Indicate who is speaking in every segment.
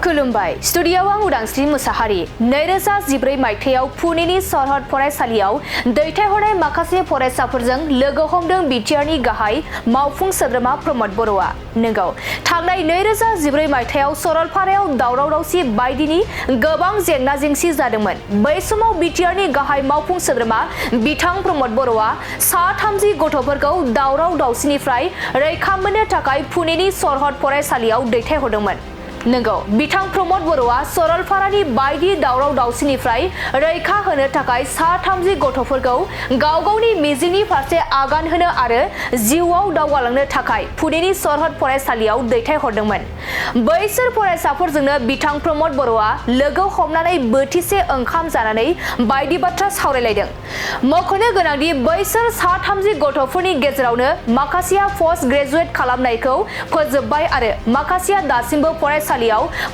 Speaker 1: खुलुमबाय स्टुडिय'आव आं उदांस्रि मुसाहारि 2014 मायथाइयाव पुनेनि सरहद फरायसालियाव दैथायहरनाय माखासे फरायसाफोरजों लोगो हमदों बिटिआरनि गाहाय मावफुं सोद्रोमा प्रमद बर'आ। नंगौ, थांनाय 2014 मायथाइयाव सरलपारायाव दावराव-दावसि बायदिनि गोबां जेंना जेंसि जादोंमोन। बै समाव बिटिआरनि गाहाय मावफुं सोद्रोमा बिथां प्रमद बर'आ 30 गथ'फोरखौ दावराव-दावसिनिफ्राय रैखा मोननो थाखाय पुनेनि सरहद फरायसालियाव दैथायहरदोंमोन। नंगौ, बिथां प्रमद बर'आ सरलपारानि बायदि दावराव-दावसिनिफ्राय रैखा होनो थाखाय 30 गथ'फोरखौ गाव गावनि मिजिंनि फारसे आगान होनो आरो जिउआव दावगालांनो थाखाय पुनेनि सरहद फरायसालियाव दैथायहरदोंमोन। बैसोर फरायसाफोरजोंनो बिथां प्रमद बर'आ लोगो हमनानै बोथिसे ओंखाम जानानै बायदि बाथ्रा सावरायलायदों। मख'नो गोनांदि बैसोर 30 गथ'फोरनि गेजेरावनो माखासेया पस्ट ग्रेजुएट खालामनायखौ फोजोबबाय आरो माखासेया दासिमबो फरायसालियाव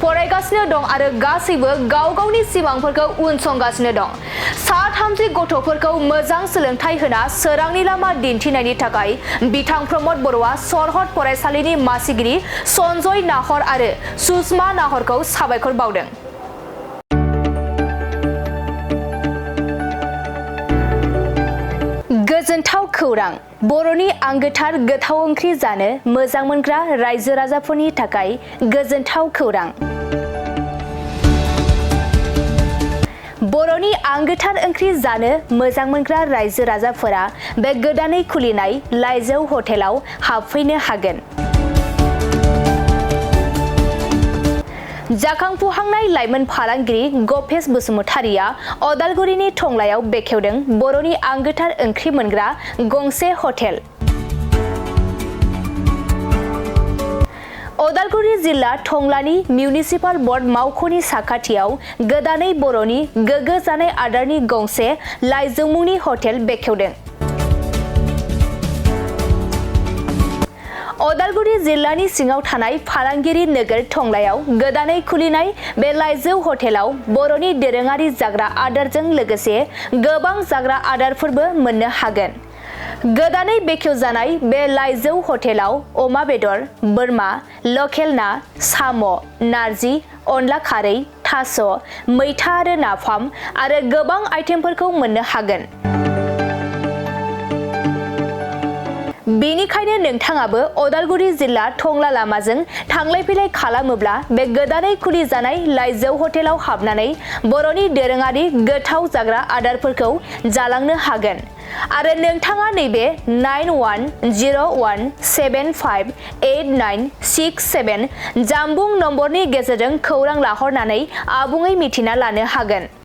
Speaker 1: फरायगासिनो दं आरो गासैबो गाव गावनि सिमांफोरखौ उनसंगासिनो दं। 30 गथ'फोरखौ मोजां सोलोंथाइ होना सोरांनि लामा दिन्थिनायनि थाखाय बिथां प्रमद बर'आ सरहद फरायसालिनि मासिगिरि सन्जय नाहर आरो सुषमा नाहरखौ साबायखर बावदों। गोजोनथाव खौरां! बर'नि आंगोथार गोथाव ओंख्रि जानो मोजां मोनग्रा रायजो राजाफोरनि थाखाय गोजोनथाव खौरां। बर'नि आंगोथार ओंख्रि जानो मोजां मोनग्रा रायजो राजाफोरा बे गोदानै खुलिनाय लाइजौ हटेलाव हाबफैनो हागोन। जाखांफुहांनाय लाइमोन फालांगिरि गपेश बसुमतारिया अदालगुरिनि टंलायाव बेखेवदों बर'नि आंगोथार ओंख्रि मोनग्रा गंसे हटेल। अदालगुरि जिल्ला टंलानि मिउनिसिपाल बर्ड मावख'नि साखाथियाव गोदानै बर'नि गोग्गो जानाय आदारनि गंसे लाइजौ मुंनि हटेल बेखेवदों। अदालगुरि जिल्लानि सिङाव थानाय फालांगिरि नोगोर टंलायाव गोदानै खुलिनाय बे लाइजौ हटेलाव बर'नि दोरोङारि जाग्रा आदारजों लोगोसे गोबां जाग्रा आदारफोरबो मोननो हागोन। गोदानै बेखेवजानाय बे लाइजौ हटेलाव अमा बेदर, बोरमा, लकेल ना, साम', नारजि, अनला खारै, थास', मैथा आरो नाफाम आरो गोबां आइटेमफोरखौ मोननो हागोन। बेनिखायनो नोंथाङाबो अदालगुरि जिल्ला टंला लामाजों थांलाय फैलाय खालामोब्ला बे गोदानै खुलिजानाय लाइजौ हटेलाव हाबनानै बर'नि दोरोङारि गोथाव जाग्रा आदारफोरखौ जालांनो हागोन। आरो नोंथाङा नैबे 9101758967 जानबुं नम्बरनि गेजेरजों खौरां लाहरनानै आबुङै मिथिना लानो हागोन।